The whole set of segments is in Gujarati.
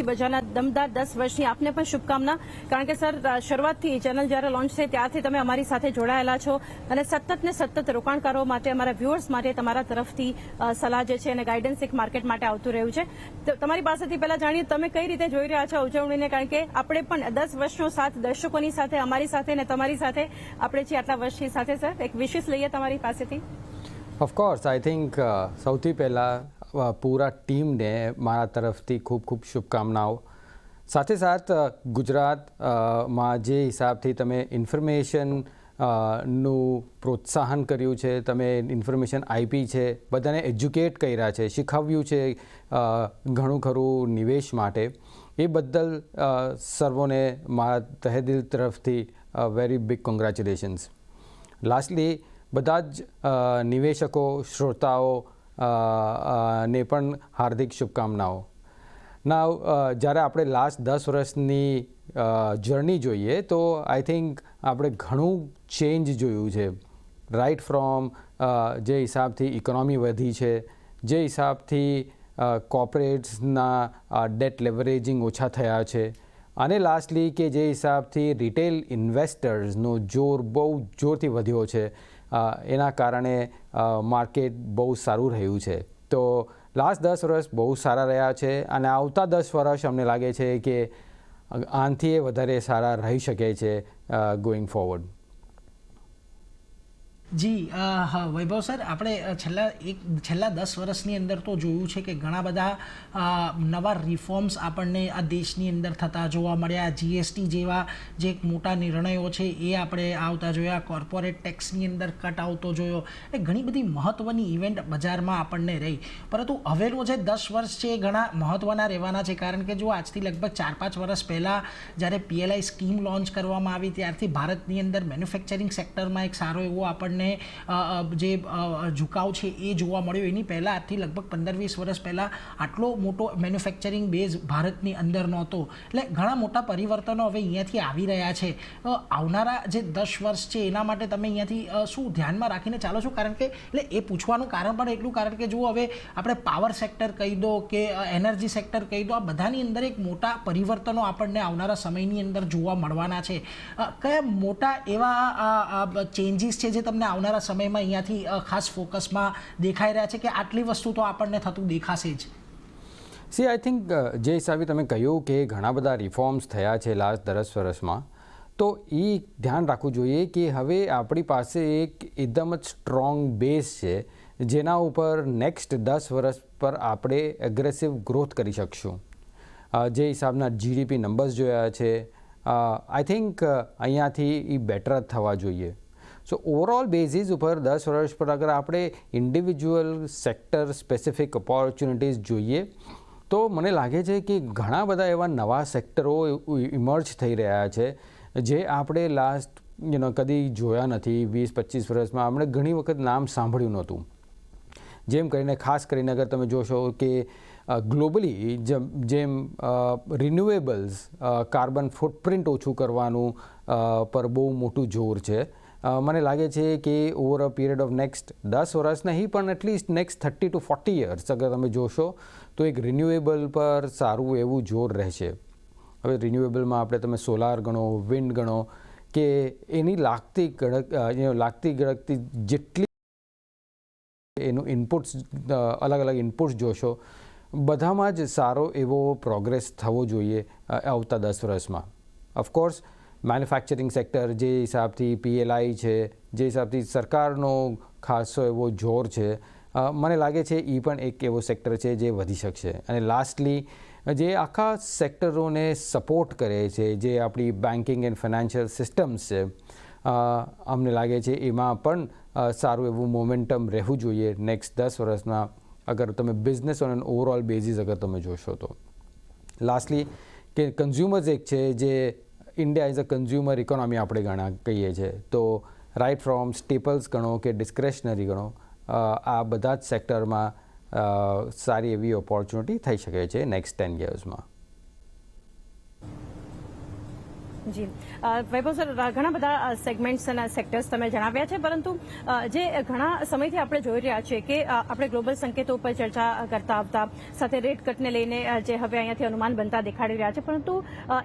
બજારના દમદાર 10 વર્ષની આપને પણ શુભકામના, કારણ કે સર શરૂઆતથી ચેનલ જ્યારે લોન્ચ થઈ ત્યારથી તમે અમારી સાથે જોડાયેલા છો અને સતત રોકાણકારો માટે, અમારા વ્યુઅર્સ માટે તમારા તરફથી સલાહ જે છે અને ગાઈડન્સ એક માર્કેટ માટે આવતું રહ્યું છે. તો તમારી પાસેથી પહેલા જાણીએ તમે કઈ રીતે જોઈ રહ્યા છો ઉજવણીને, કારણ કે આપણે પણ 10 વર્ષનો સાથ દર્શકોની સાથે, અમારી સાથે અને તમારી સાથે આપણે છીએ આટલા વર્ષની સાથે. સર એક વિશેષ લઈએ તમારી પાસેથી. ઓફકોર્સ આઈ થિંક સૌથી પહેલાં પૂરા ટીમને મારા તરફથી ખૂબ ખૂબ શુભકામનાઓ. સાથે સાથ ગુજરાતમાં જે હિસાબથી તમે ઇન્ફોર્મેશન નું પ્રોત્સાહન કર્યું છે, તમે ઇન્ફોર્મેશન આપી છે, બધાને એજ્યુકેટ કર્યા છે, શીખવ્યું છે ઘણું ખરું નિવેશ માટે, એ બદલ સર્વોને મારા તહેદિલ તરફથી વેરી બિગ કોંગ્રેચ્યુલેશન્સ. લાસ્ટલી બધા જ નિવેશકો, શ્રોતાઓ ને પણ હાર્દિક શુભકામનાઓ. નાવ જ્યારે આપણે લાસ્ટ 10 વર્ષની જર્ની જોઈએ તો આઈ થિંક આપણે ઘણું ચેન્જ જોયું છે. રાઇટ ફ્રોમ જે હિસાબથી ઇકોનોમી વધી છે, જે હિસાબથી કોર્પોરેટ્સના ડેટ લેવરેજિંગ ઓછા થયા છે, અને લાસ્ટલી કે જે હિસાબથી રિટેલ ઇન્વેસ્ટર્સનો જોર બહુ જોરથી વધ્યો છે, એના કારણે માર્કેટ બહુ સારું રહ્યું છે. તો લાસ્ટ 10 વર્ષ બહુ સારા રહ્યા છે અને આવતા 10 વર્ષ અમને લાગે છે કે આનાથી વધારે સારા રહી શકે છે ગોઈંગ ફોરવર્ડ. જી હા વૈભવ સર, આપણે છેલ્લા 10 વર્ષની અંદર તો જોયું છે કે ઘણા બધા નવા રિફોર્મ્સ આપણને આ દેશની અંદર થતા જોવા મળ્યા. જીએસટી જેવા જે મોટા નિર્ણયો છે એ આપણે આવતા જોયા, કોર્પોરેટ ટેક્સની અંદર કટ આવતો જોયો, એ ઘણી બધી મહત્ત્વની ઇવેન્ટ બજારમાં આપણને રહી. પરંતુ હવેનો જે 10 વર્ષ છે એ ઘણા મહત્ત્વના રહેવાના છે, કારણ કે જો આજથી લગભગ 4-5 વર્ષ પહેલાં જ્યારે PLI સ્કીમ લોન્ચ કરવામાં આવી ત્યારથી ભારતની અંદર મેન્યુફેક્ચરિંગ સેક્ટરમાં એક સારો એવો આપણને જે ઝુકાવ છે એ જોવા મળ્યો. એની પહેલાં આજથી લગભગ 15-20 વર્ષ પહેલાં આટલો મોટો મેન્યુફેક્ચરિંગ બેઝ ભારતની અંદર નહોતો. એટલે ઘણા મોટા પરિવર્તનો હવે અહીંયાથી આવી રહ્યા છે. આવનારા જે 10 વર્ષ છે એના માટે તમે અહીંયાથી શું ધ્યાનમાં રાખીને ચાલો છો? કારણ કે એટલે એ પૂછવાનું કારણ પણ એટલું, કારણ કે જો હવે આપણે પાવર સેક્ટર કહી દો કે એનર્જી સેક્ટર કહી દો, આ બધાની અંદર એક મોટા પરિવર્તનો આપણને આવનારા સમયની અંદર જોવા મળવાના છે. કયા મોટા એવા ચેન્જીસ છે જે તમને આવનારા સમયમાં અહીંયાથી ખાસ ફોકસમાં દેખાઈ રહ્યા છે કે આટલી વસ્તુ તો આપણને થતું દેખાશે જ? સી આઈ થિંક જે હિસાબે તમે કહ્યું કે ઘણા બધા રિફોર્મ્સ થયા છે લાસ્ટ 10 વર્ષમાં, તો એ ધ્યાન રાખવું જોઈએ કે હવે આપણી પાસે એક એકદમ જ સ્ટ્રોંગ બેઝ છે જેના ઉપર નેક્સ્ટ 10 વર્ષ પર આપણે એગ્રેસિવ ગ્રોથ કરી શકશું. જે હિસાબના GDP નંબર્સ જોયા છે, આઈ થિંક અહીંયાથી એ બેટર થવા જોઈએ. સો ઓવરઓલ બેઝિસ ઉપર 10 વર્ષ પર અગર આપણે ઇન્ડિવિજ્યુઅલ સેક્ટર સ્પેસિફિક ઓપોર્ચ્યુનિટીઝ જોઈએ તો મને લાગે છે કે ઘણા બધા એવા નવા સેક્ટરો ઇમર્જ થઈ રહ્યા છે જે આપણે લાસ્ટ કદી જોયા નથી. 20-25 વર્ષમાં આપણે ઘણી વખત નામ સાંભળ્યું નહોતું. જેમ કરીને ખાસ કરીને અગર તમે જોશો કે ગ્લોબલી જેમ રિન્યુએબલ્સ, કાર્બન ફૂટપ્રિન્ટ ઓછું કરવાનું પર બહુ મોટું જોર છે. મને લાગે છે કે over a period of next 10 વર્ષ નહીં પણ એટલીસ્ટ નેક્સ્ટ 30 to 40 યર્સ અગર તમે જોશો તો એક રિન્યુએબલ પર સારું એવું જોર રહેશે. હવે રિન્યુએબલમાં આપણે તમે સોલાર ગણો, વિન્ડ ગણો, કે એની લાગતી ગળગતી જેટલી એનું ઇનપુટ્સ, અલગ અલગ ઇનપુટ્સ જોશો, બધામાં જ સારો એવો પ્રોગ્રેસ થવો જોઈએ આવતા 10 વર્ષમાં. ઓફકોર્સ મેન્યુફેક્ચરિંગ સેક્ટર જે હિસાબથી PLI છે, જે હિસાબથી સરકારનો ખાસો એવો જોર છે, મને લાગે છે એ પણ એક એવો સેક્ટર છે જે વધી શકશે. અને લાસ્ટલી જે આખા સેક્ટરોને સપોર્ટ કરે છે, જે આપણી બેન્કિંગ એન્ડ ફાઇનાન્શિયલ સિસ્ટમ્સ છે, અમને લાગે છે એમાં પણ સારું એવું મોમેન્ટમ રહેવું જોઈએ નેક્સ્ટ 10 વર્ષમાં અગર તમે business on an overall basis અગર તમે જોશો તો. લાસ્ટલી કે કન્ઝ્યુમર્સ એક છે જે India is a consumer economy આપણે કહીએ છીએ, તો રાઇટ ફ્રોમ સ્ટેપલ્સ ગણો કે ડિસ્ક્રેશનરી ગણો, આ બધા જ સેક્ટરમાં સારી એવી ઓપોર્ચ્યુનિટી થઈ શકે છે નેક્સ્ટ 10 યર્સમાં. જી વૈભવ સર, ઘણા બધા સેગમેન્ટ્સ અને સેક્ટર્સ તમે જણાવ્યા છે, પરંતુ જે ઘણા સમયથી આપણે જોઈ રહ્યા છીએ કે આપણે ગ્લોબલ સંકેતો પર ચર્ચા કરતા આવતા સાથે રેટ કટને લઈને જે હવે અહીંયાથી અનુમાન બનતા દેખાડી રહ્યા છે, પરંતુ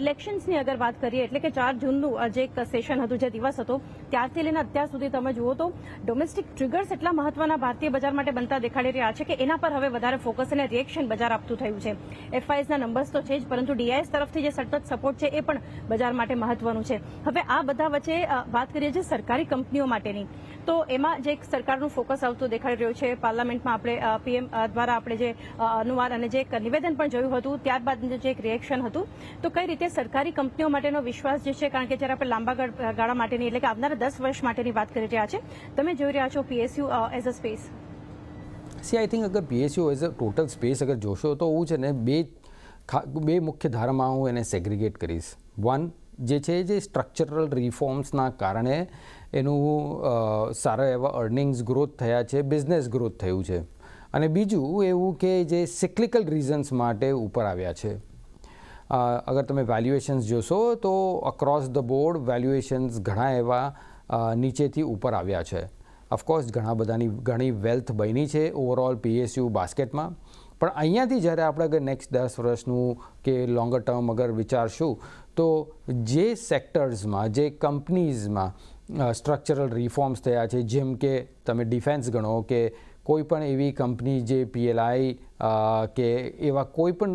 ઇલેક્શન્સની અગર વાત કરીએ એટલે કે 4 જૂનનું જે એક સેશન હતું, જે દિવસ હતો, ત્યારથી લઈને અત્યાર સુધી તમે જુઓ તો ડોમેસ્ટિક ટ્રિગર્સ એટલા મહત્વના ભારતીય બજાર માટે બનતા દેખાડી રહ્યા છે કે એના પર હવે વધારે ફોકસ અને રિએક્શન બજાર આપતું થયું છે. એફઆઈએસના નંબર્સ તો છે જ, પરંતુ ડીઆઈએસ તરફથી જે સતત સપોર્ટ છે એ પણ બજાર માટે મહત્વનું છે. હવે આ બધા વચ્ચે વાત કરીએ છીએ સરકારી કંપનીઓ માટેની, તો એમાં જે એક સરકારનું ફોકસ આવતું દેખાડી રહ્યું છે. પાર્લામેન્ટમાં આપણે પીએમ દ્વારા આપણે જે અનુવાદ અને જે એક નિવેદન પણ જોયું હતું, ત્યારબાદ જે એક રિએક્શન હતું, તો કઈ રીતે સરકારી કંપનીઓ માટેનો વિશ્વાસ જે છે, કારણ કે જ્યારે આપણે લાંબા ગાળા માટેની એટલે કે આવનારા 10 વર્ષ માટેની વાત કરી રહ્યા છે, તમે જોઈ રહ્યા છો PSU as a space? See I think અગર PSU as a total space અગર જોશો તો હું છે ને બે મુખ્ય ધારામાં હું એને સેગ્રિગેટ કરીશ. વન જે છે જે સ્ટ્રક્ચરલ રિફોર્મ્સના કારણે એનું સારા એવા અર્નિંગ્સ ગ્રોથ થયા છે, બિઝનેસ ગ્રોથ થયું છે, અને બીજું એવું કે જે સિક્લિકલ રીઝન્સ માટે ઉપર આવ્યા છે. અગર તમે વેલ્યુએશન્સ જોશો તો અક્રોસ ધ બોર્ડ વેલ્યુએશન્સ ઘણા એવા નીચેથી ઉપર આવ્યા છે. ઓફકોર્સ ઘણી વેલ્થ બની છે ઓવરઓલ પીએસયુ બાસ્કેટમાં, પણ અહીંયાથી જ્યારે આપણે અગર નેક્સ્ટ 10 વર્ષનું કે લોંગર ટર્મ અગર વિચારશું તો જે સેક્ટર્સમાં, જે કંપનીઝમાં સ્ટ્રક્ચરલ રિફોર્મ્સ થયા છે, જેમ કે તમે ડિફેન્સ ગણો કે કોઈ પણ એવી કંપની જે પીએલઆઈ કે એવા કોઈ પણ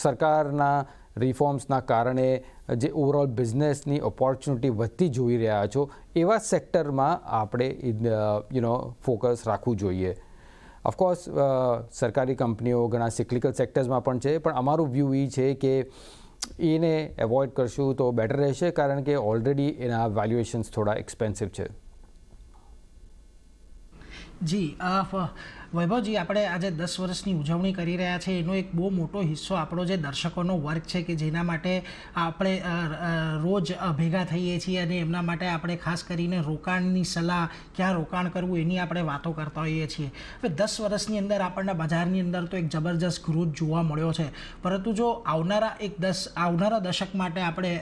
સરકારના રિફોર્મ્સના કારણે જે ઓવરઓલ બિઝનેસની ઓપોર્ચ્યુનિટી વધતી જોઈ રહ્યા છો, એવા સેક્ટરમાં આપણે ફોકસ રાખવું જોઈએ. ઓફકોર્સ સરકારી કંપનીઓ ઘણા સિક્લિકલ સેક્ટર્સમાં પણ છે, પણ અમારું વ્યૂ એ છે કે એને એવોઇડ કરશું તો બેટર રહેશે, કારણ કે ઓલરેડી એના વેલ્યુએશન્સ થોડા એક્સપેન્સિવ છે. જી વૈભવજી, આપણે આજે 10 વર્ષની ઉજવણી કરી રહ્યા છે, એનો એક બહુ મોટો હિસ્સો આપણો જે દર્શકોનો વર્ગ છે કે જેના માટે આપણે રોજ ભેગા થઈએ છીએ, અને એમના માટે આપણે ખાસ કરીને રોકાણની સલાહ, ક્યાં રોકાણ કરવું એની આપણે વાતો કરતા હોઈએ છીએ. હવે 10 વર્ષની અંદર આપણને બજારની અંદર તો એક જબરજસ્ત ગ્રોથ જોવા મળ્યો છે, પરંતુ જો આવનારા દશક માટે આપણે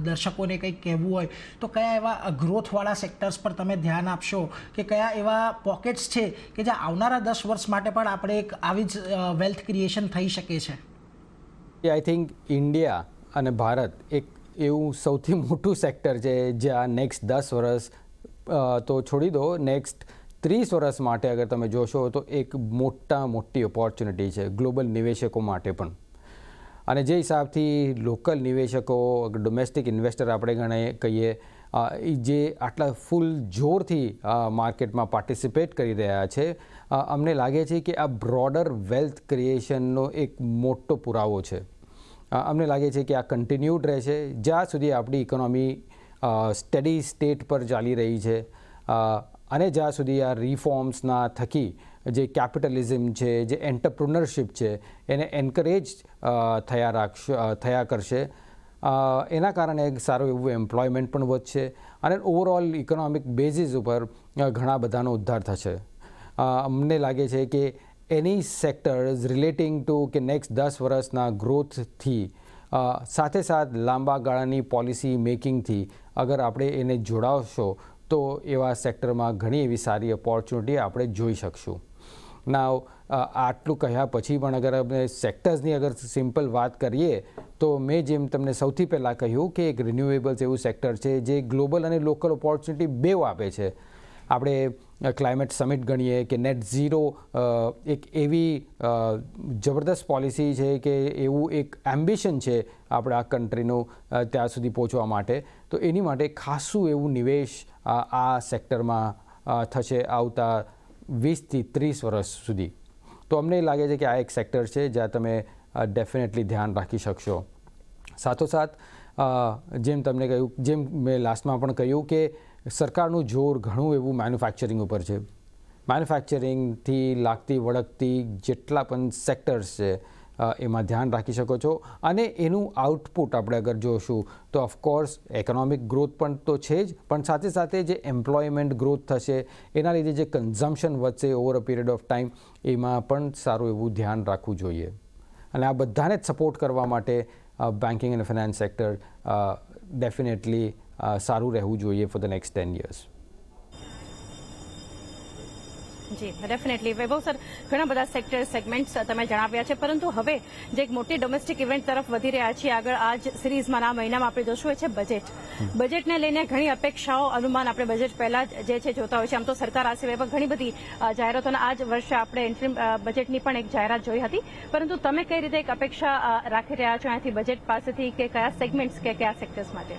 દર્શકોને કંઈક કહેવું હોય તો કયા એવા ગ્રોથવાળા સેક્ટર્સ પર તમે ધ્યાન આપશો, કે કયા એવા પોકેટ્સ છે કે જ્યાં આવનારા 10 વર્ષ માટે પણ આપણે એક આવી જ વેલ્થ ક્રિએશન થઈ શકે છે? આઈ થિંક ઇન્ડિયા અને ભારત એક એવું સૌથી મોટું સેક્ટર છે જ્યાં નેક્સ્ટ 10 વર્ષ તો છોડી દો, નેક્સ્ટ 30 વર્ષ માટે અગર તમે જોશો તો એક મોટી ઓપોર્ચ્યુનિટી છે ગ્લોબલ નિવેશકો માટે પણ. અને જે હિસાબથી લોકલ નિવેશકો, ડોમેસ્ટિક ઇન્વેસ્ટર આપણે કહીએ, જે આટલા ફૂલ જોરથી માર્કેટમાં પાર્ટિસિપેટ કરી રહ્યા છે, અમને લાગે છે કે આ બ્રોડર વેલ્થ ક્રિએશનનો એક મોટો પુરાવો છે. અમને લાગે છે કે આ કન્ટિન્યુડ રહેશે જ્યાં સુધી આપણી ઇકોનોમી સ્ટડી સ્ટેટ પર ચાલી રહી છે, અને જ્યાં સુધી આ રિફોર્મ્સના થકી જે કેપિટલિઝમ છે, જે એન્ટરપ્રિનરશિપ છે, એને એન્કરેજ થયા કરશે. એના કારણે એક સારું એવું એમ્પ્લોયમેન્ટ પણ વધશે, અને ઓવરઓલ ઇકોનોમિક બેઝિસ ઉપર ઘણા બધાનો ઉદ્ધાર થશે. અમને લાગે છે કે એની સેક્ટર્સ રિલેટિંગ ટુ કે નેક્સ્ટ 10 વર્ષના ગ્રોથથી સાથે લાંબા ગાળાની પોલિસી મેકિંગથી અગર આપણે એને જોડાવશો તો એવા સેક્ટરમાં ઘણી એવી સારી ઓપોર્ચ્યુનિટી આપણે જોઈ શકશું. નાવ આટલું કહ્યા પછી પણ અગર આપણે સેક્ટર્સની અગર સિમ્પલ વાત કરીએ તો મેં જેમ તમને સૌથી પહેલાં કહ્યું કે એક રિન્યુએબલ્સ એવું સેક્ટર છે જે ગ્લોબલ અને લોકલ ઓપોર્ચ્યુનિટી બેઉ આપે છે. આપણે ક્લાઇમેટ સમિટ ગણીએ કે નેટ ઝીરો એક એવી જબરદસ્ત પોલિસી છે કે એવું એક એમ્બિશન છે આપણે આ કન્ટ્રીનું ત્યાં સુધી પહોંચવા માટે, તો એની માટે ખાસું એવું નિવેશ આ સેક્ટરમાં થશે આવતા 20 થી 30 વર્ષ સુધી. તો અમને લાગે છે કે આ એક સેક્ટર છે જ્યાં તમે ડેફિનેટલી ધ્યાન રાખી શકશો. સાથોસાથ જેમ તમને કહ્યું, જેમ મેં લાસ્ટમાં પણ કહ્યું કે સરકારનું જોર ઘણું એવું મેન્યુફેક્ચરિંગ ઉપર છે. મેન્યુફેક્ચરિંગથી લાગતી વળગતી જેટલા પણ સેક્ટર્સ છે એમાં ધ્યાન રાખી શકો છો, અને એનું આઉટપુટ આપણે અગર જોશું તો ઓફકોર્સ ઇકોનોમિક ગ્રોથ પણ તો છે જ, પણ સાથે સાથે જે એમ્પ્લોયમેન્ટ ગ્રોથ થશે એના લીધે જે કન્ઝમ્પશન વધશે over a period of time, એમાં પણ સારું એવું ધ્યાન રાખવું જોઈએ. અને આ બધાને જ સપોર્ટ કરવા માટે બેન્કિંગ અને ફાઇનાન્સ સેક્ટર ડેફિનેટલી સારું રહેવું જોઈએ ફોર ધ નેક્સ્ટ 10 years. જી ડેફિનેટલી વૈભવ સર, ઘણા બધા સેક્ટર સેગમેન્ટ્સ તમે જણાવ્યા છે, પરંતુ હવે જે એક મોટી ડોમેસ્ટિક ઇવેન્ટ તરફ વધી રહ્યા છીએ આગળ, આ જ સિરીઝમાં આ મહિનામાં આપણે જોશું એ છે બજેટ. બજેટને લઈને ઘણી અપેક્ષાઓ, અનુમાન આપણે બજેટ પહેલા જે છે જોતા હોય છે. આમ તો સરકાર આ સિવાય પણ ઘણી બધી જાહેરાતોના આ જ વર્ષે આપણે ઇન્ટરિમ બજેટની પણ એક જાહેરાત જોઈ હતી, પરંતુ તમે કઈ રીતે એક અપેક્ષા રાખી રહ્યા છો અહીંયાથી બજેટ પાસેથી, કે કયા સેગમેન્ટ્સ કે કયા સેક્ટર્સ માટે?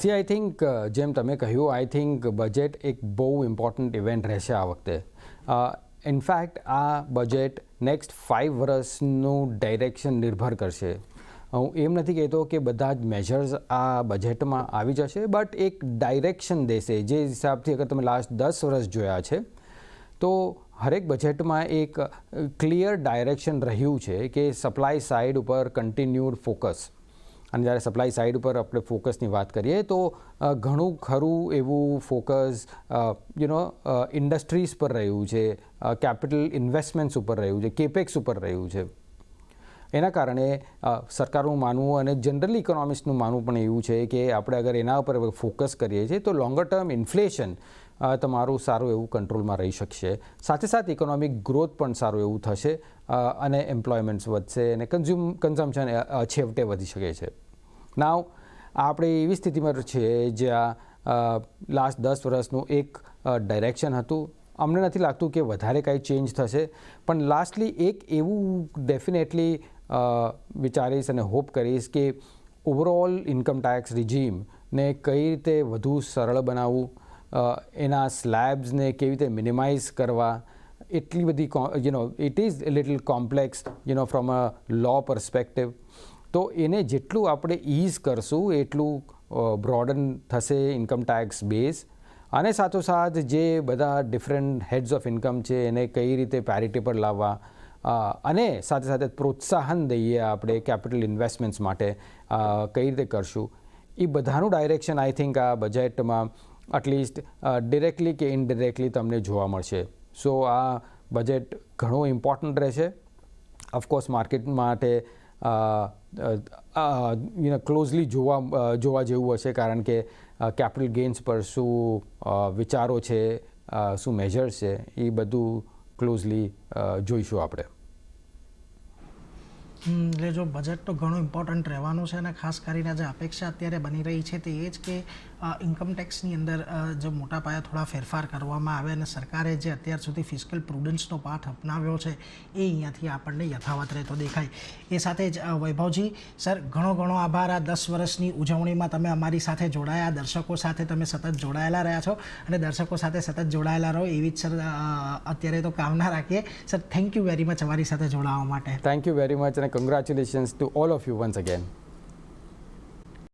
સી આઈ થિંક જેમ તમે કહ્યું, આઈ થિંક બજેટ એક બહુ ઇમ્પોર્ટન્ટ ઇવેન્ટ રહેશે આ વખતે. ઇનફેક્ટ આ બજેટ નેક્સ્ટ 5 વર્ષનું ડાયરેક્શન નિર્ભર કરશે. હું એમ નથી કહેતો કે બધા જ મેજર્સ આ બજેટમાં આવી જશે, બટ એક ડાયરેક્શન દેશે. જે હિસાબથી અગર તમે લાસ્ટ 10 વર્ષ જોયા છે તો હરેક બજેટમાં એક ક્લિયર ડાયરેક્શન રહ્યું છે કે સપ્લાય સાઇડ ઉપર કન્ટિન્યુડ ફોકસ. અને જ્યારે સપ્લાય સાઇડ ઉપર આપણે ફોકસની વાત કરીએ તો ઘણું ખરું એવું ફોકસ ઇન્ડસ્ટ્રીઝ પર રહ્યું છે, કેપિટલ ઇન્વેસ્ટમેન્ટ્સ ઉપર રહ્યું છે, કેપેક્સ ઉપર રહ્યું છે. એના કારણે સરકારનું માનવું અને જનરલી ઇકોનોમિસ્ટનું માનવું પણ એવું છે કે આપણે અગર એના ઉપર ફોકસ કરીએ છીએ તો લોંગર ટર્મ ઇન્ફ્લેશન તમારું સારું એવું કંટ્રોલમાં રહી શકશે. સાથે સાથે ઇકોનોમિક ગ્રોથ પણ સારું એવું થશે અને એમ્પ્લોયમેન્ટ્સ વધશે અને કન્ઝમ્પશન છેવટે વધી શકે છે. નાવ આપણે એવી સ્થિતિમાં છીએ જ્યાં લાસ્ટ 10 વર્ષનું એક ડાયરેક્શન હતું. અમને નથી લાગતું કે વધારે કાંઈ ચેન્જ થશે, પણ લાસ્ટલી એક એવું ડેફિનેટલી વિચારીશ અને હોપ કરીશ કે ઓવરઓલ ઇન્કમ ટેક્સ રિજીમને કઈ રીતે વધુ સરળ બનાવવું, એના સ્લેબ્સને કેવી રીતે મિનિમાઇઝ કરવા. એટલી બધી it is little complex from a low perspective. તો એને જેટલું આપણે ઇઝ કરશું એટલું બ્રોડન થશે ઇન્કમ ટેક્સ બેઝ. અને સાથોસાથ જે બધા ડિફરન્ટ હેડ્સ ઓફ ઇન્કમ છે એને કઈ રીતે પેરિટી પર લાવવા અને સાથે સાથે પ્રોત્સાહન દઈએ આપણે કેપિટલ ઇન્વેસ્ટમેન્ટ્સ માટે કઈ રીતે કરશું, એ બધાનું ડાયરેક્શન આઈ થિંક આ બજેટમાં એટલીસ્ટ ડિરેક્ટલી કે ઇનડિરેક્ટલી તમને જોવા મળશે. સો આ બજેટ ઘણું ઇમ્પોર્ટન્ટ રહેશે. ઓફકોર્સ માર્કેટ માટે ક્લોઝલી જોવા જેવું હશે, કારણ કે કેપિટલ ગેઇન્સ પર શું વિચારો છે, શું મેજર્સ છે, એ બધું ક્લોઝલી જોઈશું આપણે. એટલે જો બજેટ તો ઘણું ઇમ્પોર્ટન્ટ રહેવાનું છે અને ખાસ કરીને જે અપેક્ષા અત્યારે બની રહી છે તે એ જ કે ઇન્કમ ટેક્સની અંદર જો મોટા પાયે થોડા ફેરફાર કરવામાં આવે અને સરકારે જે અત્યાર સુધી ફિસ્કલ પ્રુડન્સનો પાઠ અપનાવ્યો છે એ અહીંયાથી આપણને યથાવત રહેતો દેખાય. એ સાથે જ વૈભવજી સર, ઘણો આભાર. આ 10 વર્ષની ઉજવણીમાં તમે અમારી સાથે જોડાયા, દર્શકો સાથે તમે સતત જોડાયેલા રહ્યા છો અને દર્શકો સાથે સતત જોડાયેલા રહો એવી જ સર અત્યારે તો કામના રાખીએ. Sir, thank you very much અમારી સાથે જોડાવા માટે. થેન્ક યુ વેરી મચ અને congratulations to all of you once again.